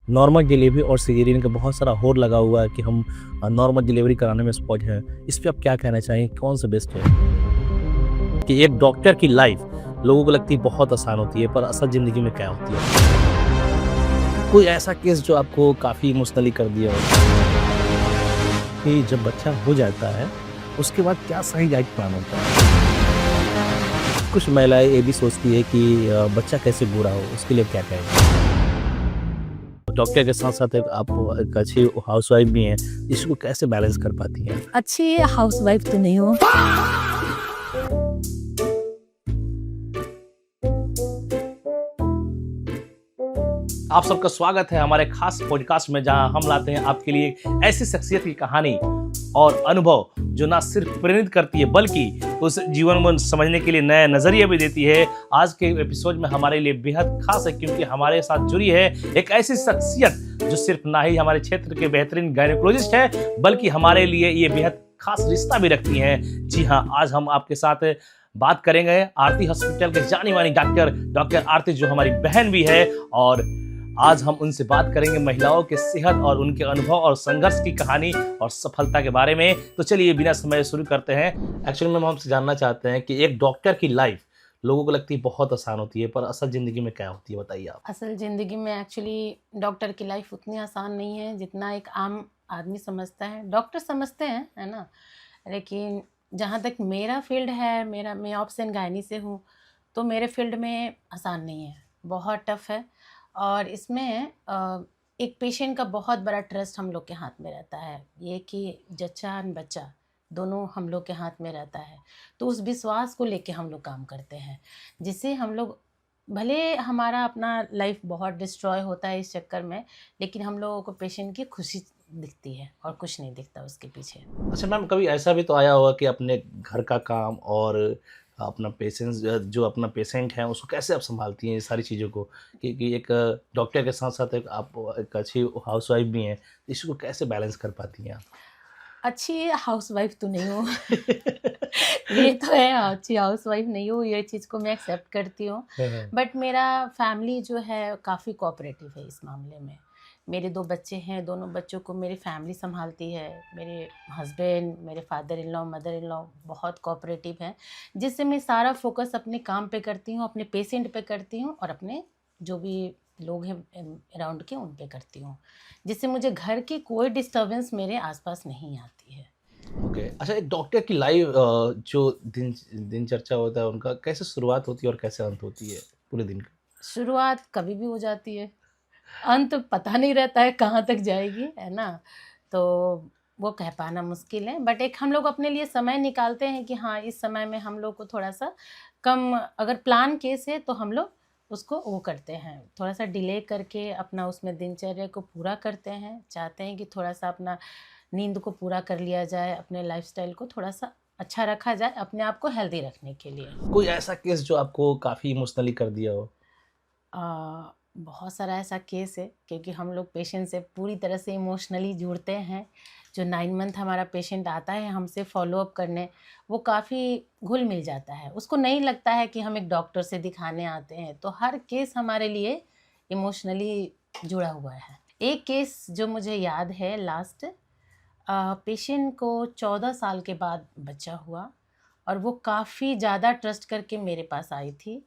Normal delivery और caesarean का बहुत सारा होड़ लगा हुआ है कि हम नॉर्मल डिलीवरी कराने में एक्सपर्ट हैं। इस पे आप क्या कहना चाहेंगे, कौन सा बेस्ट है? कि एक डॉक्टर की लाइफ लोगों को लगती है बहुत आसान होती है, पर असल ज़िंदगी में क्या होती है? कोई ऐसा केस जो आपको काफ़ी इमोशनली कर दिया हो? कि जब बच्चा हो जाता है, उसके बाद क्या सही डाइट प्लान होता है? कुछ महिलाएँ ये भी सोचती है कि बच्चा कैसे बूढ़ा हो, उसके लिए क्या कहेंगे? डॉक्टर के साथ-साथ आप एक अच्छी हाउसवाइफ़ भी हैं, इसको कैसे बैलेंस कर पाती हैं? अच्छी हाउसवाइफ तो नहीं हूँ। आप सबका स्वागत है हमारे खास पॉडकास्ट में, जहां हम लाते हैं आपके लिए ऐसी शख्सियत की कहानी और अनुभव जो ना सिर्फ प्रेरित करती है बल्कि उस जीवन को समझने के लिए नया नजरिया भी देती है। आज के एपिसोड में हमारे लिए बेहद खास है क्योंकि हमारे साथ जुड़ी है एक ऐसी शख्सियत जो सिर्फ ना ही हमारे क्षेत्र के बेहतरीन गायनेकोलॉजिस्ट है बल्कि हमारे लिए ये बेहद खास रिश्ता भी रखती हैं। जी हाँ, आज हम आपके साथ बात करेंगे आरती हॉस्पिटल के जानी मानी डॉक्टर आरती, जो हमारी बहन भी है, और आज हम उनसे बात करेंगे महिलाओं के सेहत और उनके अनुभव और संघर्ष की कहानी और सफलता के बारे में। तो चलिए बिना समय शुरू करते हैं। एक्चुअली मैम, हमसे जानना चाहते हैं कि एक डॉक्टर की लाइफ लोगों को लगती है बहुत आसान होती है, पर असल जिंदगी में क्या होती है, बताइए आप। असल ज़िंदगी में एक्चुअली डॉक्टर की लाइफ उतनी आसान नहीं है जितना एक आम आदमी समझता है। डॉक्टर समझते हैं, है ना? लेकिन जहाँ तक मेरा फील्ड है, मैं ऑब्स एंड गायनी से हूँ, तो मेरे फील्ड में आसान नहीं है, बहुत टफ है। और इसमें एक पेशेंट का बहुत बड़ा ट्रस्ट हम लोग के हाथ में रहता है। ये कि जच्चा और बच्चा दोनों हम लोग के हाथ में रहता है, तो उस विश्वास को लेके हम लोग काम करते हैं, जिससे हम लोग, भले हमारा अपना लाइफ बहुत डिस्ट्रॉय होता है इस चक्कर में, लेकिन हम लोगों को पेशेंट की खुशी दिखती है और कुछ नहीं दिखता उसके पीछे। अच्छा मैम, कभी ऐसा भी तो आया होगा कि अपने घर का काम और अपना पेशेंस, जो अपना पेशेंट है उसको कैसे आप संभालती हैं ये सारी चीज़ों को, कि एक डॉक्टर के साथ साथ एक आप एक अच्छी हाउसवाइफ भी हैं, इसको कैसे बैलेंस कर पाती हैं आप? अच्छी हाउसवाइफ तो नहीं हूँ। ये तो है, अच्छी हाउसवाइफ नहीं हूँ, ये चीज़ को मैं एक्सेप्ट करती हूँ। हाँ, हाँ। बट मेरा फैमिली जो है काफ़ी कोऑपरेटिव है इस मामले में। मेरे 2 बच्चे हैं, दोनों बच्चों को मेरी फैमिली सँभालती है। मेरे हस्बैंड, मेरे father in law, mother in law बहुत कोऑपरेटिव हैं, जिससे मैं सारा फ़ोकस अपने काम पे करती हूँ, अपने पेशेंट पे करती हूँ और अपने जो भी लोग हैं अराउंड के, उन पे करती हूँ, जिससे मुझे घर की कोई डिस्टर्बेंस मेरे आस-पास नहीं आती है। ओके। अच्छा, एक डॉक्टर की लाइफ जो दिनचर्या होता है उनका, कैसे शुरुआत होती है और कैसे अंत होती है पूरे दिन का? शुरुआत कभी भी हो जाती है, अंत पता नहीं रहता है कहाँ तक जाएगी, है ना? तो वो कह पाना मुश्किल है, बट एक हम लोग अपने लिए समय निकालते हैं कि हाँ, इस समय में हम लोग को थोड़ा-सा कम, अगर प्लान केस है तो हम लोग उसको वो करते हैं, थोड़ा-सा डिले करके अपना उसमें दिनचर्या को पूरा करते हैं। चाहते हैं कि थोड़ा-सा अपना नींद को पूरा कर लिया जाए, अपने लाइफ़स्टाइल को थोड़ा-सा अच्छा रखा जाए, अपने आप को हेल्दी रखने के लिए। कोई ऐसा केस जो आपको काफ़ी इमोशनली कर दिया हो? बहुत सारा ऐसा केस है, क्योंकि हम लोग पेशेंट से पूरी तरह से इमोशनली जुड़ते हैं। जो 9 मंथ हमारा पेशेंट आता है हमसे फ़ॉलो-अप करने, वो काफ़ी घुल-मिल जाता है। उसको नहीं लगता है कि हम एक डॉक्टर से दिखाने आते हैं, तो हर केस हमारे लिए इमोशनली जुड़ा हुआ है। एक केस जो मुझे याद है लास्ट, पेशेंट को 14 साल के बाद बच्चा हुआ और वो काफ़ी ज़्यादा ट्रस्ट करके मेरे पास आई थी।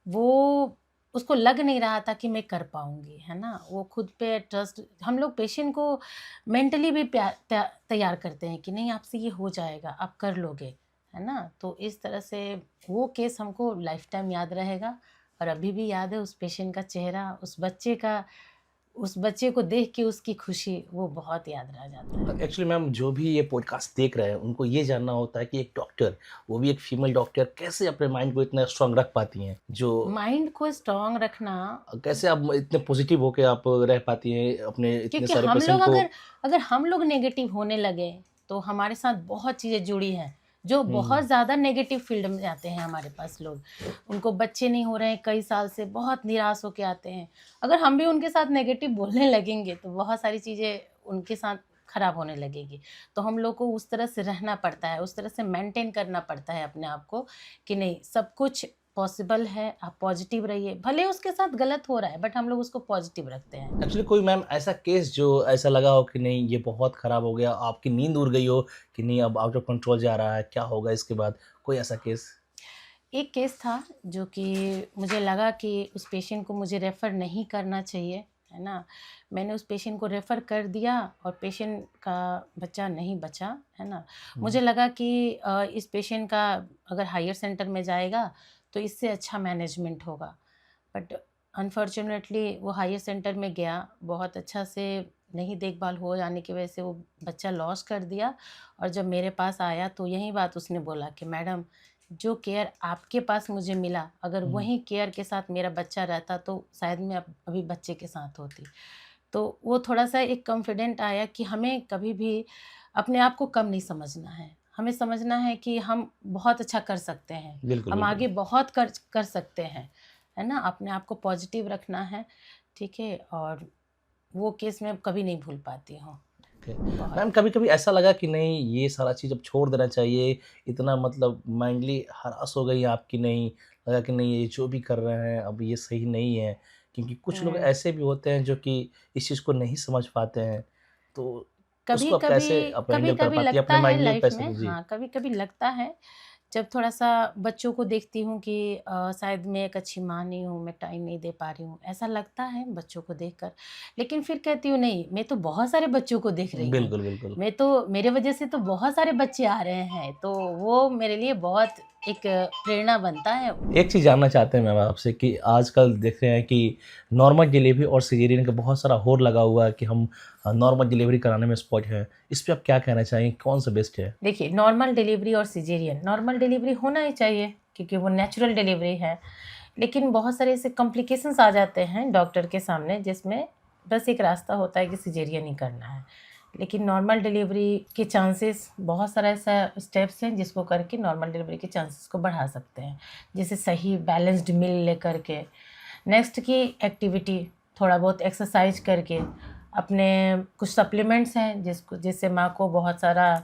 वो, उसको लग नहीं रहा था कि मैं कर पाऊँगी, है ना? वो खुद पे ट्रस्ट, हम लोग पेशेंट को मेंटली भी तैयार करते हैं कि नहीं, आपसे ये हो जाएगा, आप कर लोगे, है ना? तो इस तरह से वो केस हमको लाइफ़ टाइम याद रहेगा और अभी भी याद है उस पेशेंट का चेहरा, उस बच्चे को देख के उसकी खुशी, वो बहुत याद रह जाता है। एक्चुअली मैम, जो भी ये पॉडकास्ट देख रहे हैं उनको ये जानना होता है कि एक डॉक्टर, वो भी एक फीमेल डॉक्टर, कैसे अपने माइंड को इतना स्ट्रांग रख पाती हैं, जो माइंड को स्ट्रॉन्ग रखना, कैसे आप इतने पॉजिटिव होके आप रह पाती हैं अपने इतने क्योंकि सारे हम लोग पेशेंट को? अगर हम लोग नेगेटिव होने लगे, तो हमारे साथ बहुत चीज़ें जुड़ी हैं, जो हम्म। बहुत ज़्यादा नेगेटिव फील्ड में आते हैं हमारे पास लोग। उनको बच्चे नहीं हो रहे हैं कई साल से, बहुत निराश होके आते हैं। अगर हम भी उनके साथ नेगेटिव बोलने लगेंगे, तो बहुत सारी चीज़ें उनके साथ खराब होने लगेगी। तो हम लोग को उस तरह से रहना पड़ता है, उस तरह से मेंटेन करना पड़ता है अपने आप को, कि नहीं, सब कुछ पॉसिबल है, आप पॉजिटिव रहिए, भले उसके साथ गलत हो रहा है बट हम लोग उसको पॉजिटिव रखते हैं। एक्चुअली कोई मैम ऐसा केस जो ऐसा लगा हो कि नहीं ये बहुत खराब हो गया, आपकी नींद उड़ गई हो कि नहीं अब आउट ऑफ कंट्रोल जा रहा है, क्या होगा इसके बाद, कोई ऐसा केस? एक केस था जो कि मुझे लगा कि उस पेशेंट को मुझे रेफ़र नहीं करना चाहिए, है ना? मैंने उस पेशेंट को रेफ़र कर दिया और पेशेंट का बच्चा नहीं बचा, है ना? मुझे लगा कि इस पेशेंट का अगर हायर सेंटर में जाएगा तो इससे अच्छा मैनेजमेंट होगा। बट अनफॉर्चुनेटली वो हायर सेंटर में गया, बहुत अच्छा से नहीं देखभाल हो जाने की वजह से वो बच्चा लॉस कर दिया। और जब मेरे पास आया तो यही बात उसने बोला कि मैडम, जो केयर आपके पास मुझे मिला, अगर हम्म, वही केयर के साथ मेरा बच्चा रहता तो शायद मैं अभी बच्चे के साथ होती। तो वो थोड़ा-सा एक कॉन्फिडेंट आया कि हमें कभी भी अपने आप को कम नहीं समझना है। हमें समझना है कि हम बहुत अच्छा कर सकते हैं, बिल्कुल हम बिल्कुल। आगे बहुत कर कर सकते हैं, है ना? अपने आप को पॉजिटिव रखना है, ठीक है? और वो केस मैं कभी नहीं भूल पाती हूँ, ओके। बहुत। मैम कभी कभी ऐसा लगा कि नहीं ये सारा चीज़ अब छोड़ देना चाहिए, इतना मतलब माइंडली हरास हो गई आपकी, नहीं लगा कि नहीं ये जो भी कर रहे हैं अब ये सही नहीं है, क्योंकि कुछ लोग हुँ। ऐसे भी होते हैं जो कि इस चीज़ को नहीं समझ पाते हैं, तो उसको आप कभी-कभी कैसे आप हैंडल कर कभी-कभी पाती है लगता अपने है माइंडली लाइफ पैसे में, को? जी। हाँ, कभी-कभी लगता है जब थोड़ा-सा बच्चों को देखती हूँ कि शायद मैं एक अच्छी माँ नहीं हूँ, मैं टाइम नहीं दे पा रही हूँ, ऐसा लगता है बच्चों को देखकर। लेकिन फिर कहती हूँ नहीं, मैं तो बहुत सारे बच्चों को देख रही हूँ। बिल्कुल बिल्कुल। मैं तो मेरे वज़ह से तो बहुत सारे बच्चे आ रहे हैं, तो वो मेरे लिए बहुत एक प्रेरणा बनता है। एक चीज़ जानना चाहते हैं मैम आपसे कि आजकल देख रहे हैं कि नॉर्मल डिलीवरी और सिजेरियन का बहुत सारा होड़ लगा हुआ है कि हम नॉर्मल डिलीवरी कराने में एक्सपर्ट हैं, इस पे आप क्या कहना चाहेंगे, कौन सा बेस्ट है? देखिए, नॉर्मल डिलीवरी और सिज़ेरियन, नॉर्मल डिलीवरी होना ही चाहिए क्योंकि वो नेचुरल डिलीवरी है। लेकिन बहुत सारे ऐसे कॉम्प्लिकेशंस आ जाते हैं डॉक्टर के सामने जिसमें बस एक रास्ता होता है कि सिज़ेरियन ही करना है। लेकिन नॉर्मल डिलीवरी के चांसेस, बहुत सारा ऐसा स्टेप्स हैं जिसको करके नॉर्मल डिलीवरी के चांसेस को बढ़ा सकते हैं। जैसे सही बैलेंस्ड मील लेकर के, नेक्स्ट की एक्टिविटी, थोड़ा बहुत एक्सरसाइज करके, अपने कुछ सप्लीमेंट्स हैं जिससे माँ को बहुत सारा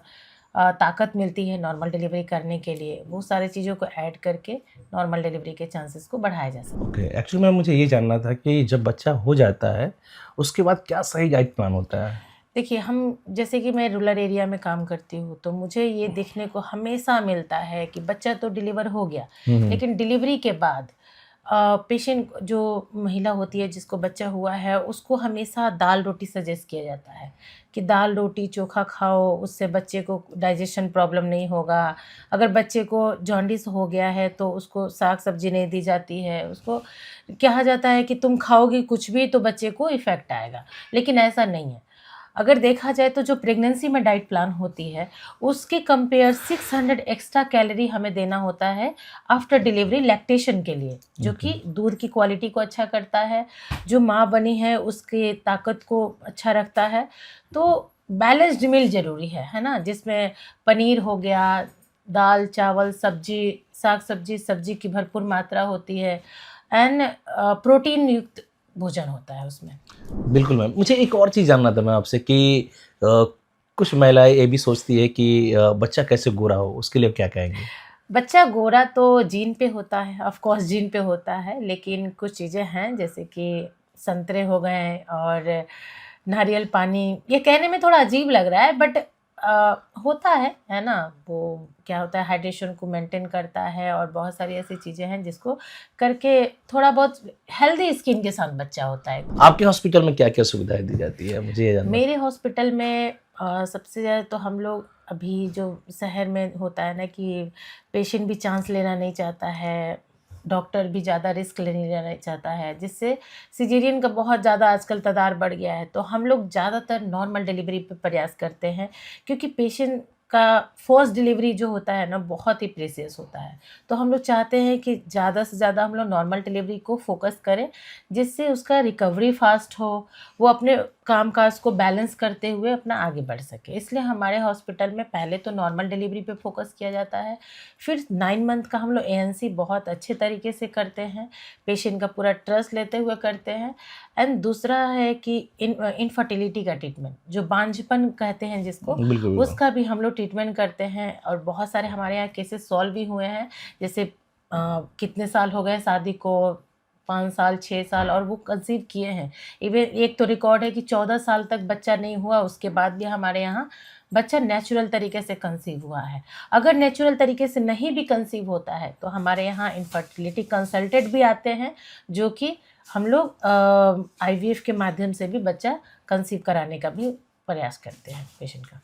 ताकत मिलती है नॉर्मल डिलीवरी करने के लिए, वो सारी चीज़ों को ऐड करके नॉर्मल डिलीवरी के चांसेस को बढ़ाया जा सकता है। ओके, एक्चुअली मैम मुझे ये जानना था कि जब बच्चा हो जाता है, उसके बाद क्या सही डाइट प्लान होता है? देखिए, हम जैसे कि मैं रूरल एरिया में काम करती हूँ, तो मुझे ये देखने को हमेशा मिलता है कि बच्चा तो डिलीवर हो गया, हुँ, हुँ। लेकिन डिलीवरी के बाद पेशेंट जो महिला होती है जिसको बच्चा हुआ है, उसको हमेशा दाल-रोटी सजेस्ट किया जाता है कि दाल-रोटी चोखा खाओ, उससे बच्चे को डाइजेशन प्रॉब्लम नहीं होगा। अगर बच्चे को जॉन्डिस हो गया है, तो उसको साग-सब्ज़ी नहीं दी जाती है, उसको कहा जाता है कि तुम खाओगी कुछ भी तो बच्चे को इफ़ेक्ट आएगा, लेकिन ऐसा नहीं है। अगर देखा जाए तो जो प्रेगनेंसी में डाइट प्लान होती है, उसके कंपेयर 600 एक्स्ट्रा कैलोरी हमें देना होता है आफ्टर डिलीवरी लैक्टेशन के लिए, जो ओके। कि दूध की क्वालिटी को अच्छा करता है, जो माँ बनी है उसकी ताकत को अच्छा रखता है। तो बैलेंस्ड मील ज़रूरी है ना? जिसमें पनीर हो गया, दाल, चावल, सब्ज़ी, साग-सब्ज़ी, सब्ज़ी की भरपूर मात्रा होती है एंड प्रोटीन युक्त भोजन होता है उसमें। बिल्कुल मैम, मुझे एक और चीज़ जानना था मैं आपसे कि कुछ महिलाएँ ये भी सोचती है कि बच्चा कैसे गोरा हो, उसके लिए आप क्या कहेंगे? बच्चा गोरा तो जीन पे होता है, ऑफ कोर्स जीन पे होता है, लेकिन कुछ चीज़ें हैं जैसे कि संतरे हो गए और नारियल पानी, ये कहने में थोड़ा अजीब लग रहा है बट होता है ना? वो क्या होता है, हाइड्रेशन को मेंटेन करता है और बहुत सारी ऐसी चीज़ें हैं जिसको करके थोड़ा बहुत हेल्दी स्किन के साथ बच्चा होता है। आपके हॉस्पिटल में क्या-क्या सुविधाएँ दी जाती है? मुझे ये जानना मेरे हॉस्पिटल में सबसे ज़्यादा तो हम लोग अभी जो शहर में होता है ना कि पेशेंट भी चांस लेना नहीं चाहता है, डॉक्टर भी ज़्यादा रिस्क लेना नहीं चाहता है, जिससे सिजेरियन का बहुत ज़्यादा आजकल तादाद बढ़ गया है। तो हम लोग ज़्यादातर नॉर्मल डिलीवरी पे प्रयास करते हैं क्योंकि पेशेंट का फर्स्ट डिलीवरी जो होता है ना बहुत ही प्रीसियस होता है। तो हम लोग चाहते हैं कि ज़्यादा से ज़्यादा हम लोग नॉर्मल डिलीवरी को फोकस करें, जिससे उसका रिकवरी फास्ट हो, वो अपने काम-काज को बैलेंस करते हुए अपना आगे बढ़ सके। इसलिए हमारे हॉस्पिटल में पहले तो नॉर्मल डिलीवरी पे फोकस किया जाता है, फिर 9 मंथ का हम लोग एएनसी बहुत अच्छे तरीके से करते हैं, पेशेंट का पूरा ट्रस्ट लेते हुए करते हैं एंड दूसरा है कि इनफर्टिलिटी का ट्रीटमेंट, जो बांझपन कहते हैं जिसको, बिल्कुल, बिल्कुल। उसका भी हम लोग ट्रीटमेंट करते हैं और बहुत सारे हमारे यहाँ केसेस सॉल्व भी हुए हैं। जैसे कितने साल हो गए शादी को, 5 साल 6 साल, और वो कंसीव किए हैं। इवन एक तो रिकॉर्ड है कि 14 साल तक बच्चा नहीं हुआ, उसके बाद भी हमारे यहाँ बच्चा नेचुरल तरीके से कंसीव हुआ है। अगर नेचुरल तरीके से नहीं भी कंसीव होता है तो हमारे यहाँ इनफर्टिलिटी कंसल्टेंट भी आते हैं, जो कि हम लोग IVF के माध्यम से भी बच्चा कंसीव कराने का भी प्रयास करते हैं पेशेंट का।